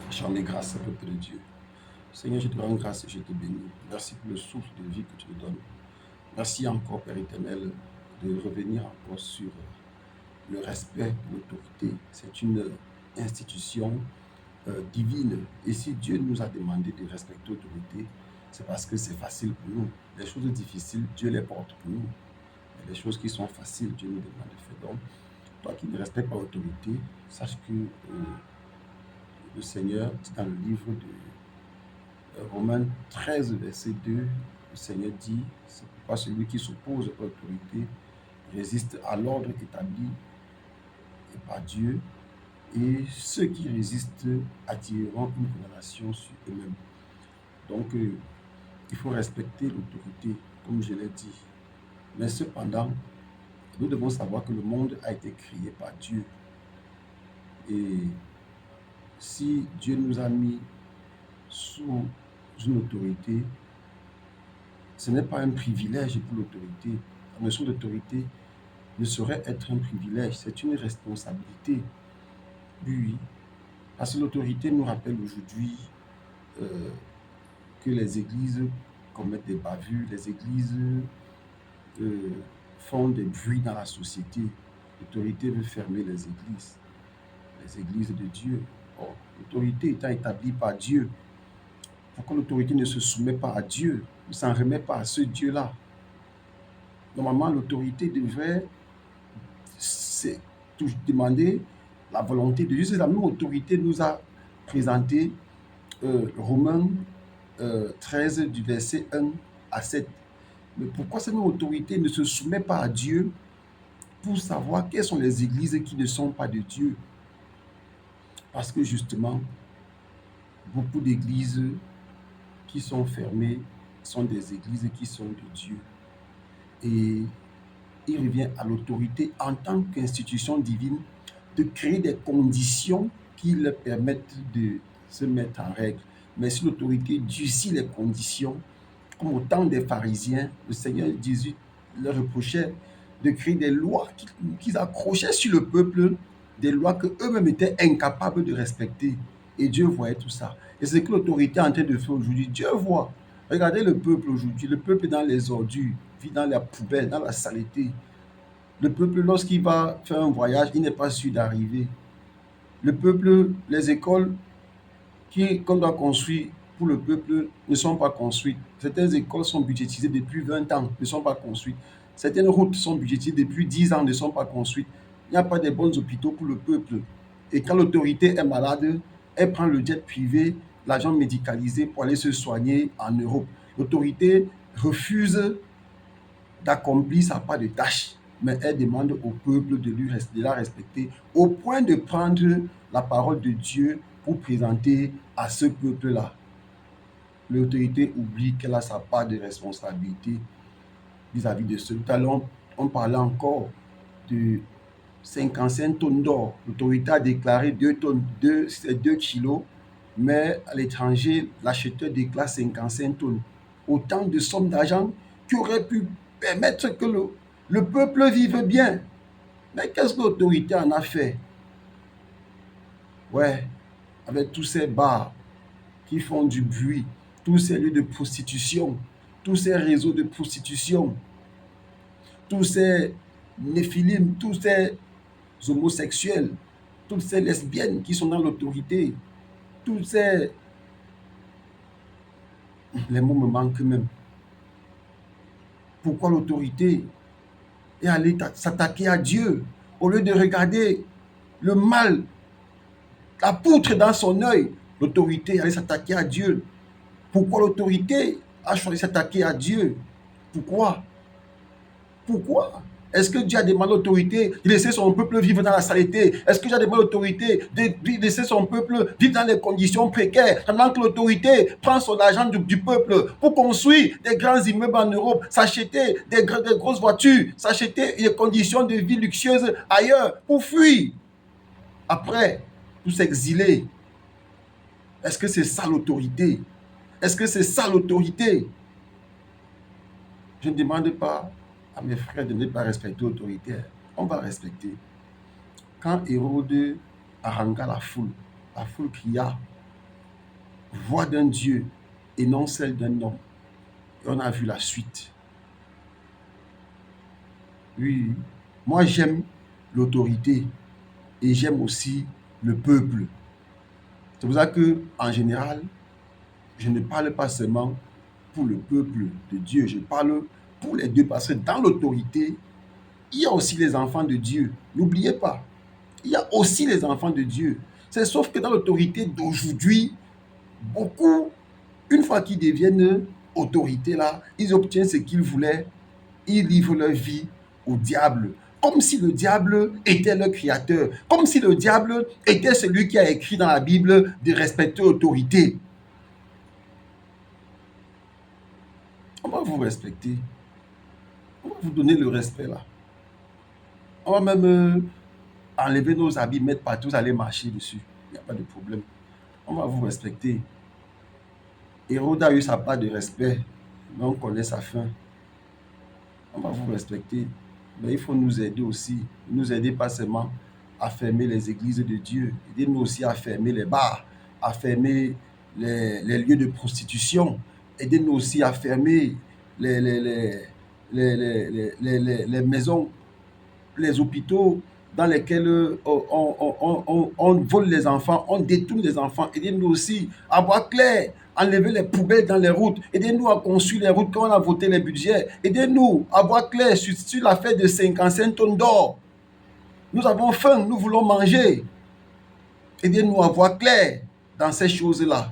Chant grâce, peuple de Dieu. Seigneur, je te rends grâce et je te bénis. Merci pour le souffle de vie que tu nous donnes. Merci encore, Père éternel, de revenir encore sur le respect de l'autorité. C'est une institution divine. Et si Dieu nous a demandé de respecter l'autorité, c'est parce que c'est facile pour nous. Les choses difficiles, Dieu les porte pour nous. Mais les choses qui sont faciles, Dieu nous demande de faire. Donc, toi qui ne respectes pas l'autorité, sache que le Seigneur, dit dans le livre de Romains 13, verset 2, le Seigneur dit, c'est pourquoi celui qui s'oppose à l'autorité résiste à l'ordre établi par Dieu, et ceux qui résistent attireront une condamnation sur eux-mêmes. Donc, il faut respecter l'autorité, comme je l'ai dit. Mais cependant, nous devons savoir que le monde a été créé par Dieu. Et si Dieu nous a mis sous une autorité, ce n'est pas un privilège pour l'autorité. La notion d'autorité ne saurait être un privilège, c'est une responsabilité. Oui, parce que l'autorité nous rappelle aujourd'hui que les églises commettent des bavures, les églises font des bruits dans la société. L'autorité veut fermer les églises de Dieu. Or, l'autorité étant établie par Dieu, pourquoi l'autorité ne se soumet pas à Dieu, ne s'en remet pas à ce Dieu-là? Normalement, l'autorité devrait demander la volonté de Dieu. C'est la même autorité nous a présenté Romains 13 du verset 1 à 7. Mais pourquoi cette même autorité ne se soumet pas à Dieu pour savoir quelles sont les églises qui ne sont pas de Dieu? Parce que justement, beaucoup d'églises qui sont fermées sont des églises qui sont de Dieu. Et il revient à l'autorité en tant qu'institution divine de créer des conditions qui leur permettent de se mettre en règle. Mais si l'autorité durcit les conditions, comme au temps des pharisiens, le Seigneur Jésus leur reprochait de créer des lois qu'ils accrochaient sur le peuple, des lois qu'eux-mêmes étaient incapables de respecter. Et Dieu voyait tout ça. Et c'est ce que l'autorité est en train de faire aujourd'hui. Dieu voit. Regardez le peuple aujourd'hui. Le peuple est dans les ordures, vit dans la poubelle, dans la saleté. Le peuple, lorsqu'il va faire un voyage, il n'est pas sûr d'arriver. Le peuple, les écoles qu'on doit construire pour le peuple ne sont pas construites. Certaines écoles sont budgétisées depuis 20 ans, ne sont pas construites. Certaines routes sont budgétisées depuis 10 ans, ne sont pas construites. Il n'y a pas de bons hôpitaux pour le peuple. Et quand l'autorité est malade, elle prend le jet privé, l'argent médicalisé pour aller se soigner en Europe. L'autorité refuse d'accomplir sa part de tâche, mais elle demande au peuple de la respecter au point de prendre la parole de Dieu pour présenter à ce peuple-là. L'autorité oublie qu'elle a sa part de responsabilité vis-à-vis de ce. Tout à l'heure, on parlait encore de 55 tonnes d'or. L'autorité a déclaré 2 tonnes, 2 kilos, mais à l'étranger, l'acheteur déclare 55 tonnes. Autant de sommes d'argent qui auraient pu permettre que le peuple vive bien. Mais qu'est-ce que l'autorité en a fait? Ouais, avec tous ces bars qui font du bruit, tous ces lieux de prostitution, tous ces réseaux de prostitution, tous ces néphilim, tous ces homosexuels, toutes ces lesbiennes qui sont dans l'autorité, tous ces... Les mots me manquent même. Pourquoi l'autorité est allée s'attaquer à Dieu au lieu de regarder le mal, la poutre dans son œil? L'autorité est allée s'attaquer à Dieu. Pourquoi l'autorité a choisi de s'attaquer à Dieu? Pourquoi? Pourquoi? Est-ce que Dieu a demandé à l'autorité de laisser son peuple vivre dans la saleté? Est-ce que Dieu a demandé à l'autorité de laisser son peuple vivre dans des conditions précaires pendant que l'autorité prend son argent du peuple pour construire des grands immeubles en Europe, s'acheter des grosses voitures, s'acheter des conditions de vie luxueuses ailleurs pour fuir? Après, pour s'exiler. Est-ce que c'est ça l'autorité? Est-ce que c'est ça l'autorité? Je ne demande pas à mes frères de ne pas respecter l'autorité. On va respecter. Quand Hérode harangua la foule cria, voix d'un Dieu et non celle d'un homme. Et on a vu la suite. Oui, moi j'aime l'autorité et j'aime aussi le peuple. C'est pour ça que, en général, je ne parle pas seulement pour le peuple de Dieu, je parle pour les deux, parce que dans l'autorité, il y a aussi les enfants de Dieu. N'oubliez pas, il y a aussi les enfants de Dieu. C'est sauf que dans l'autorité d'aujourd'hui, beaucoup, une fois qu'ils deviennent autorité là, ils obtiennent ce qu'ils voulaient, ils livrent leur vie au diable. Comme si le diable était leur créateur. Comme si le diable était celui qui a écrit dans la Bible de respecter l'autorité. On va vous respecter. On va vous donner le respect là. On va même enlever nos habits, mettre partout, vous allez marcher dessus. Il n'y a pas de problème. On va vous respecter. Hérode a eu sa part de respect, mais on connaît sa fin. On va vous respecter. Mais il faut nous aider aussi. Nous aider pas seulement à fermer les églises de Dieu. Aidez-nous aussi à fermer les bars, à fermer les lieux de prostitution. Aidez-nous aussi à fermer les, les, les, les maisons, les hôpitaux dans lesquels on vole les enfants, on détourne les enfants. Aidez-nous aussi à voir clair, enlever les poubelles dans les routes. Aidez-nous à construire les routes quand on a voté les budgets. Aidez-nous à voir clair sur l'affaire de 55 tonnes d'or. Nous avons faim, nous voulons manger. Aidez-nous à voir clair dans ces choses-là.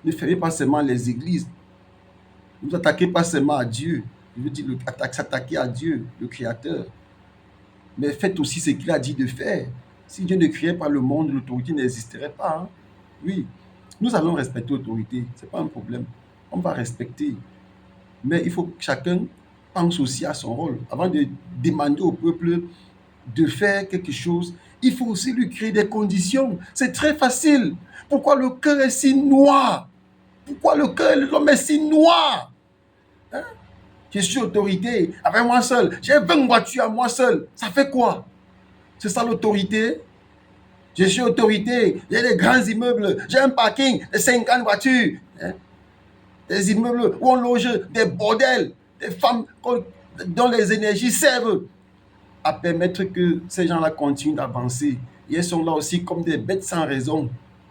Ne fermez pas seulement les églises. Ne vous attaquez pas seulement à Dieu. Je veux dire, s'attaquer à Dieu, le Créateur. Mais faites aussi ce qu'il a dit de faire. Si Dieu ne créait pas le monde, l'autorité n'existerait pas. Hein? Oui, nous allons respecter l'autorité, ce n'est pas un problème. On va respecter. Mais il faut que chacun pense aussi à son rôle. Avant de demander au peuple de faire quelque chose, il faut aussi lui créer des conditions. C'est très facile. Pourquoi le cœur est si noir? Pourquoi le cœur de l'homme est si noir? Hein? Je suis autorité avec moi seul. J'ai 20 voitures à moi seul. Ça fait quoi? C'est ça l'autorité? Je suis autorité. J'ai des grands immeubles. J'ai un parking de 50 voitures. Hein? Des immeubles où on loge des bordels. Des femmes dont les énergies servent à permettre que ces gens-là continuent d'avancer. Et elles sont là aussi comme des bêtes sans raison.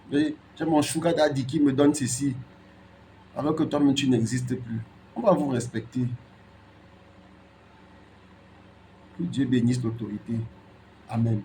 J'ai mon sugar daddy qui me donne ceci. Alors que toi-même, tu n'existes plus. On va vous respecter. Que Dieu bénisse l'autorité. Amen.